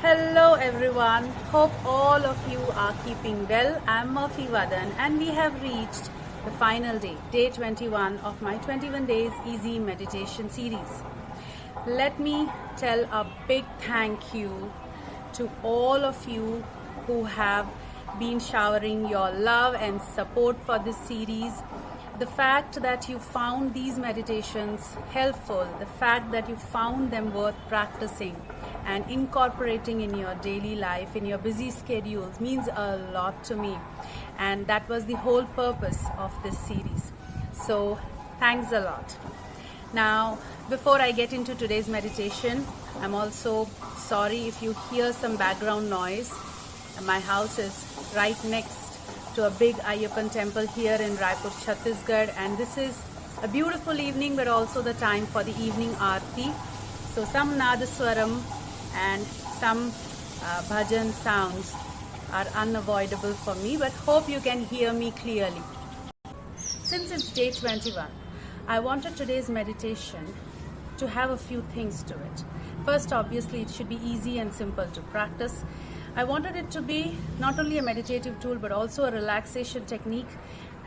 Hello everyone, hope all of you are keeping well. I'm Murphy Vadan and we have reached the final day, day 21 of my 21 days easy meditation series. Let me tell a big thank you to all of you who have been showering your love and support for this series. The fact that you found these meditations helpful, the fact that you found them worth practicing and incorporating in your daily life, in your busy schedules, means a lot to me. And that was the whole purpose of this series. So, thanks a lot. Now, before I get into today's meditation, I'm also sorry if you hear some background noise. My house is right next to a big Ayyappan temple here in Raipur, Chhattisgarh, and this is a beautiful evening but also the time for the evening aarti. So some nadaswaram and some bhajan sounds are unavoidable for me, but hope you can hear me clearly. Since it's day 21, I wanted today's meditation to have a few things to it. First, obviously, it should be easy and simple to practice. I wanted it to be not only a meditative tool but also a relaxation technique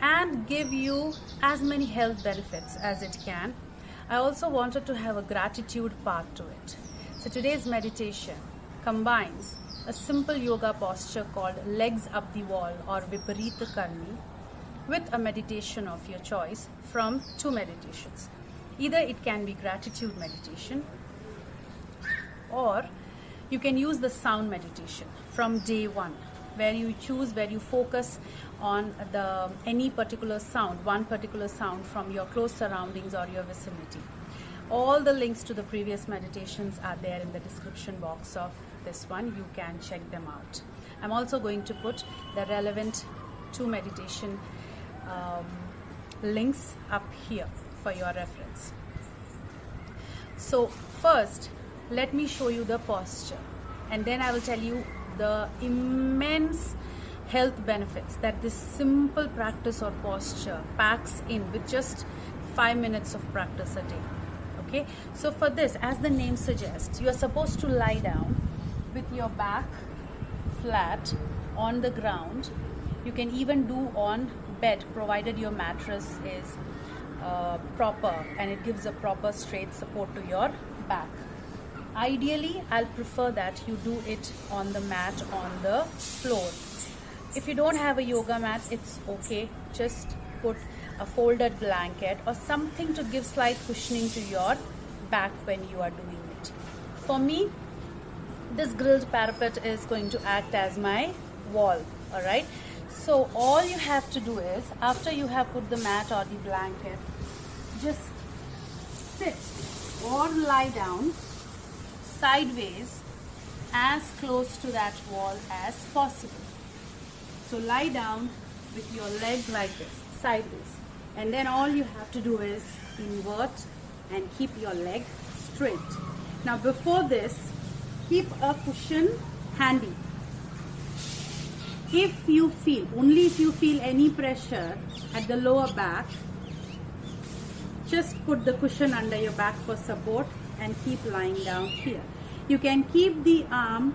and give you as many health benefits as it can. I also wanted to have a gratitude part to it. So today's meditation combines a simple yoga posture called legs up the wall or Viparita Karni with a meditation of your choice from two meditations. Either it can be gratitude meditation or you can use the sound meditation from day one, where you focus on any particular sound, one particular sound from your close surroundings or your vicinity. All the links to the previous meditations are there in the description box of this one. You can check them out. I'm also going to put the relevant two meditation links up here for your reference. So first, let me show you the posture, and then I will tell you the immense health benefits that this simple practice or posture packs in with just 5 minutes of practice a day. Okay, so for this, as the name suggests, you are supposed to lie down with your back flat on the ground. You can even do on bed, provided your mattress is proper and it gives a proper straight support to your back. Ideally, I'll prefer that you do it on the mat on the floor. If you don't have a yoga mat, it's okay. Just put a folded blanket or something to give slight cushioning to your back when you are doing it. For me, this grilled parapet is going to act as my wall. Alright, so all you have to do is, after you have put the mat or the blanket, just sit or lie down sideways as close to that wall as possible. So lie down with your legs like this, sideways, and then all you have to do is invert and keep your leg straight. Now before this, keep a cushion handy. Only if you feel any pressure at the lower back, just put the cushion under your back for support and keep lying down here. You can keep the arm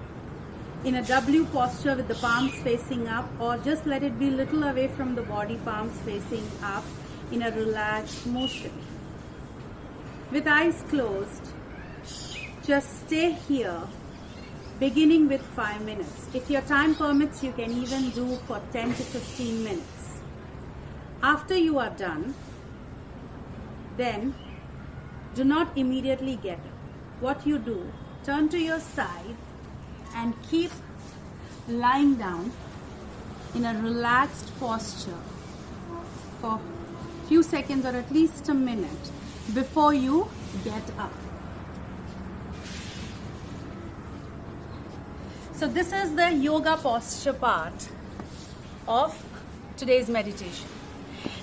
in a W posture with the palms facing up, or just let it be little away from the body, palms facing up in a relaxed motion. With eyes closed, just stay here, beginning with 5 minutes. If your time permits, you can even do for 10 to 15 minutes. After you are done, then do not immediately get up. What you do, turn to your side and keep lying down in a relaxed posture for a few seconds or at least a minute before you get up. So this is the yoga posture part of today's meditation.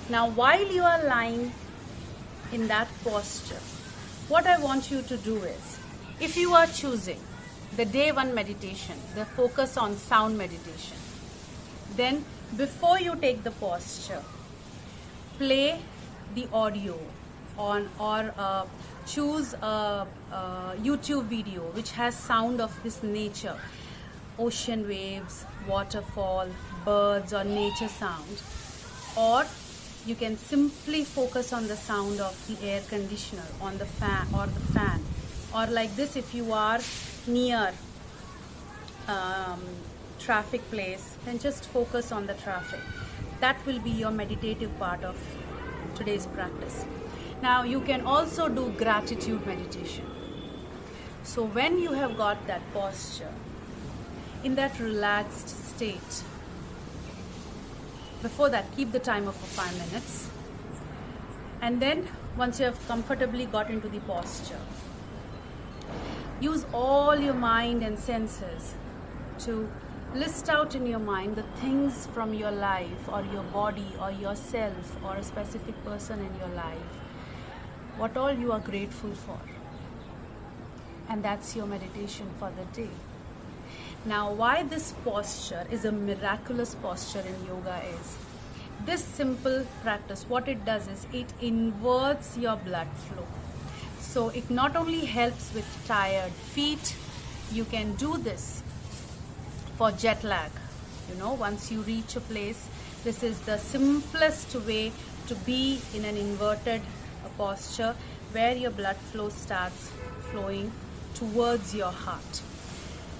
Now while you are lying in that posture, what I want you to do is, if you are choosing the day one meditation, the focus on sound meditation, then before you take the posture, play the audio on or choose a YouTube video which has sound of this nature, ocean waves, waterfall, birds or nature sound, or you can simply focus on the sound of the air conditioner on the fan, or like this if you are near traffic place, then just focus on the traffic. That will be your meditative part of today's practice. Now you can also do gratitude meditation. So when you have got that posture, in that relaxed state, before that keep the timer for 5 minutes, and then once you have comfortably got into the posture, use all your mind and senses to list out in your mind the things from your life or your body or yourself or a specific person in your life, what all you are grateful for. And that's your meditation for the day. Now, why this posture is a miraculous posture in yoga is, this simple practice, what it does is it inverts your blood flow. So it not only helps with tired feet, you can do this for jet lag. You know, once you reach a place, this is the simplest way to be in an inverted posture where your blood flow starts flowing towards your heart.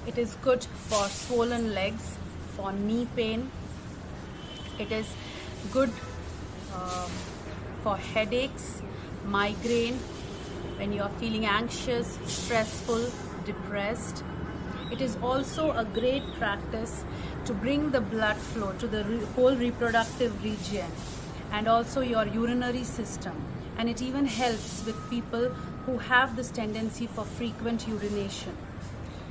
It is good for swollen legs, for knee pain. It is good for headaches, migraine, when you are feeling anxious, stressful, depressed. It is also a great practice to bring the blood flow to the whole reproductive region and also your urinary system. And it even helps with people who have this tendency for frequent urination.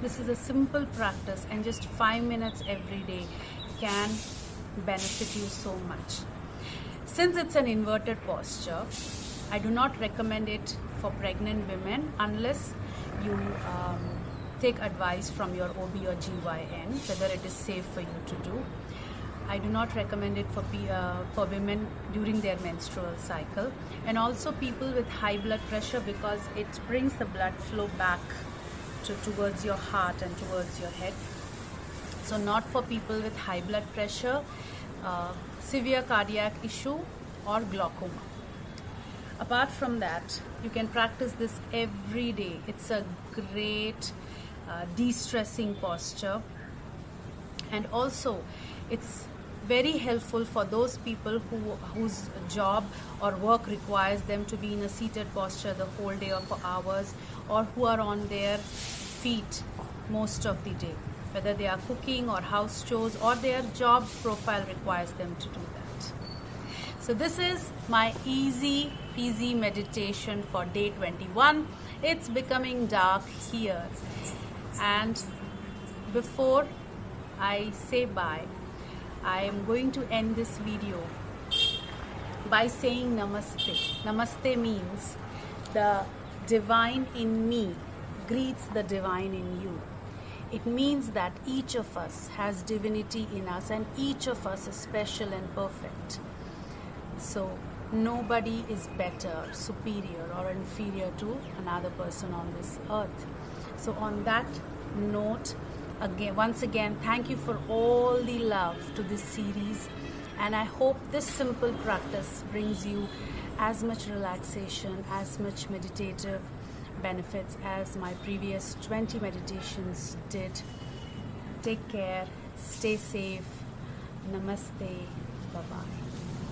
This is a simple practice, and just 5 minutes every day can benefit you so much. Since it's an inverted posture, I do not recommend it for pregnant women unless you take advice from your OB or GYN whether it is safe for you to do. I do not recommend it for women during their menstrual cycle, and also people with high blood pressure, because it brings the blood flow back towards your heart and towards your head. So not for people with high blood pressure, severe cardiac issue or glaucoma. Apart from that, you can practice this every day. It's a great de-stressing posture, and also it's very helpful for those people whose job or work requires them to be in a seated posture the whole day or for hours, or who are on their feet most of the day, whether they are cooking or house chores or their job profile requires them to do that. So this is my easy peasy meditation for day 21. It's becoming dark here, and before I say bye, I am going to end this video by saying namaste. Namaste means the divine in me greets the divine in you. It means that each of us has divinity in us, and each of us is special and perfect. So nobody is better, superior or inferior to another person on this earth. So on that note, once again, thank you for all the love to this series, and I hope this simple practice brings you as much relaxation, as much meditative benefits as my previous 20 meditations did. Take care, stay safe. Namaste, bye-bye.